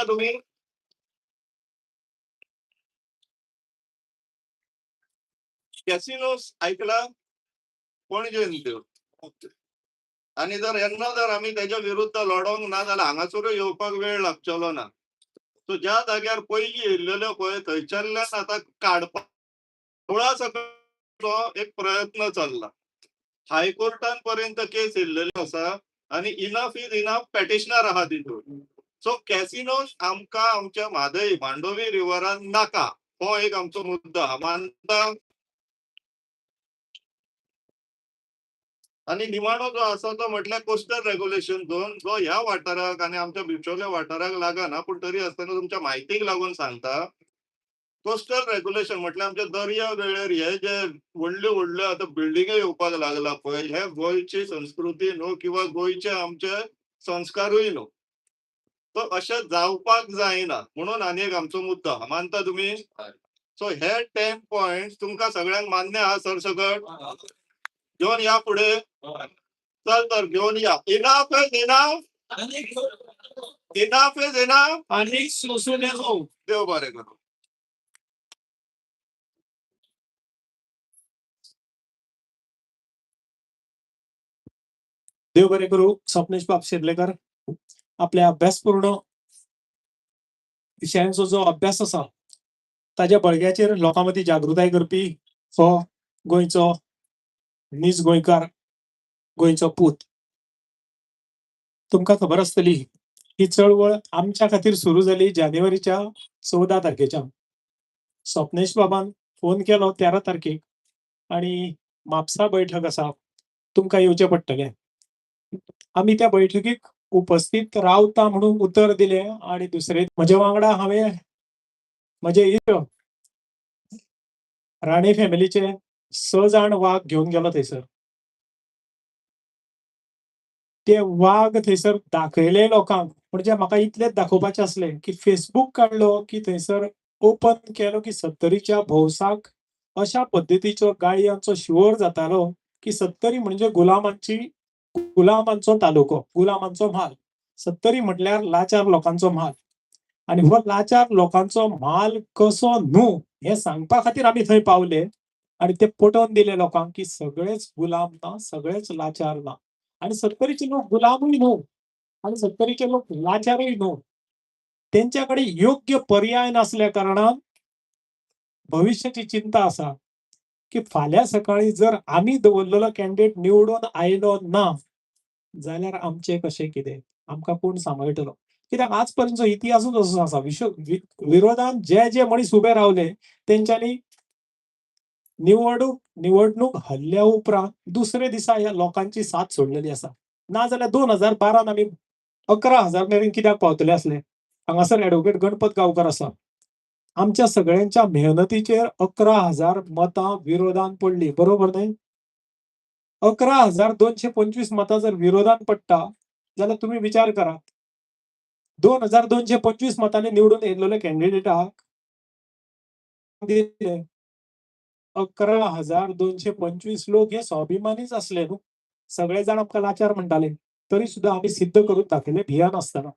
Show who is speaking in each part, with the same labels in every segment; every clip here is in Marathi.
Speaker 1: तुम्ही कॅसिनोस ऐकला पणजेन त्यो आणि जर आम्ही त्याच्या विरुद्ध लढोंक ना जाल्यार हांगासरूय येवपाक वेळ लागचलो ना. सो ज्या जाग्यार पयलीं येयल्लेल्यो पळय थंयच्यानल्यान आतां काडपाक मुळा सकल एक प्रयत्न चालला. हायकोर्टान पर्यंत केस येयल्लेल्यो आसा आणि इनफ इज इनफ पॅटिशनर आहा तितून. सो कॅसिनोज आमकां आमच्या म्हादय मांडोवी रिव्हरान नाका. हो एक आमचो मुद्दो आहा. मानता आणि निमाणो जो आसा तो म्हटल्यार कोस्टल रेग्युलेशन झोन जो ह्या वाठाराक आणि आमच्या बिचोले वाठाराक लागना, पूण तरी आसतना तुमच्या म्हायतीक लागून सांगता. कोस्टल रेग्युलेशन म्हटल्यार आमच्या दर्या वेळेर हे जे व्हडल्यो व्हडल्यो आतां बिल्डिंगे येवपाक लागला पळय, हे गोंयची संस्कृती न्हू किंवा गोंयचे आमचे संस्कारूय न्हू. तो अशें जावपाक जायना म्हणून आनी एक आमचो मुद्दो आहा. मानता तुमी? सो हे 10 पॉयंट्स तुमकां सगळ्यांक मान्य आहा सरसकट? घेवन या पुढे. चल तर घेऊन या. Enough is enough. Enough is enough. आणि सोसून येऊ. देव बरें करूं.
Speaker 2: देव बरें करूं. स्वप्नेश बाब शिर्लेकर आपल्या अभ्यासपूर्ण विशयांचो जो अभ्यास आसा ताच्या बळग्याचेर लोकां मदीं जागृताय करपी हो गोंयचो नीज गोंयकार, गोंयचो पूत. तुमकां खबर आसतली ही चळवळ आमच्या खातीर सुरू जाली जानेवारीच्या 14 तारखेच्यान. स्वप्नेश बाबान फोन केलो 13 तारखेक आणि म्हापसा बैठक आसा, तुमकां येवचें पडटलें. आमी त्या बैठकीक उपस्थित रावता म्हणून उतर दिलें आणि दुसरे म्हजे वांगडा हांवें म्हजे इश्ट राणे फॅमिलीचे 6 जाण वाघ घेवन गेलो थंयसर. ते वाघ थंयसर दाखयले लोकांक, म्हणजे म्हाका इतलेंच दाखोवपाचें आसलें की फेसबूक काडलो की थंयसर ओपन केलो की सत्तरीच्या भौसाक अशा पद्दतीचो गाळयांचो शिवोर जातालो की सत्तरी म्हणजे गुलामांचो तालुको, गुलामांचो म्हाल. सत्तरी म्हटल्यार लाचार लोकांचो म्हाल. आणि हो लाचार लोकांचो म्हाल कसो न्हू हे सांगपा खातीर आमी थंय पावले आणि ते पटोवन दिले लोकांक की सगळेच गुलाम ना, सगळेच लाचार ना. आणि सत्तरीचे लोक गुलामूय न्हू आणि सत्तरीचे लोक लाचारय न्हू. त्यांच्याकडे योग्य पर्याय नसल्या कारणान भविष्याची चिंता आसा की फाल्यां सकाळी जर आमी दवरलेलो कॅन्डिडेट निवडून आयलो ना जाल्यार आमचें कशें कितें, आमकां कोण सांबाळटलो. कित्याक आज पर्यंतचो इतिहासूच असो आसा. विरोधान जे जे मनीस उबे रावले तेंच्यांनी निवडणूक हरल्या उपरांत दुसरे दिसा ह्या लोकांची साथ सोडलेली आसा. नाजाल्यार 2012 आमी 11,000 मेरेन कित्याक पावतले आसले. हांगासर ॲडव्होकेट गणपत गांवकर आसा. आमच्या सगळ्यांच्या मेहनतीचेर 11,000 मतां विरोधान पडली, बरोबर न्हय? 11,225 मतां जर विरोधान पडटा जाल्यार तुमी विचार करात. 2,225 मतांनी निवडून येयल्लेल्या कॅन्डिडेटाक दिले 11,225 लोक हे स्वाभिमानीच असले न्हू. सगळे जाण आमकां लाचार म्हणटाले, तरी सुद्धा आमी सिद्ध करून दाखयले भिया नासतना.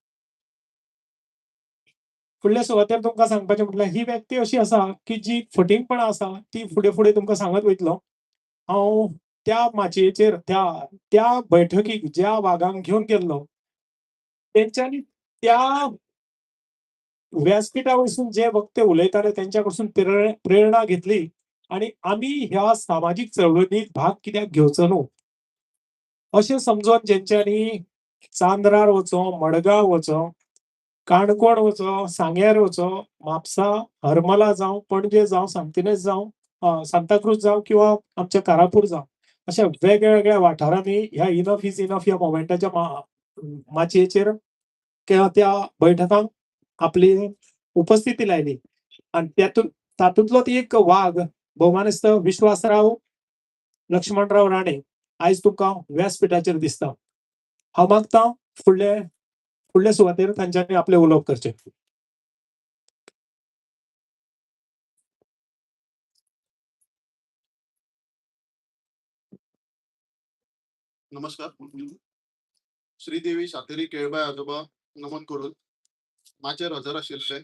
Speaker 2: फुडल्या सुवातेर तुमकां सांगपाचें म्हटल्यार ही व्यक्ती अशी आसा की जी फटींगपणां आसा ती फुडें फुडें तुमकां सांगत वयतलो. हांव त्या माचयेचेर त्या बैठकीक ज्या वागांक घेवन गेल्लो तेंच्यांनी त्या व्यासपीठा वयरसून जे वक्ते उलयताले तेंच्या कडसून प्रेरणा घेतली आणि आमी ह्या सामाजीक चळवळींत भाग कित्याक घेवचो न्हू अशें समजोन जेंच्यांनी चांद्रार वचो, मडगांव वचो, काणकोण वचो, सांग्यार वचो, म्हापसा, हरमला जावं, पणजे जावं, सांतिनेज जावं, सांताक्रूज जावं किंवा आमच्या कारापूर जावं अशा वेगवेगळ्या वाठारांनी ह्या इनफ इज इनफ ह्या मोमेंटाच्या माचयेचेर त्या बैठकांक आपली उपस्थिती लायली आणि तातूंतलो एक वाघ भौमानस्त विश्वासराव लक्ष्मणराव राणे आयज तुमकां व्यासपीठाचेर दिसता. हांव मागतां फुडल्या सुवातेर तांच्यांनी आपले उलोवप करचें.
Speaker 1: नमस्कार. श्रीदेवी सातेरी केळबाई आजोबा नमन करून माचेर हजर आशिल्ले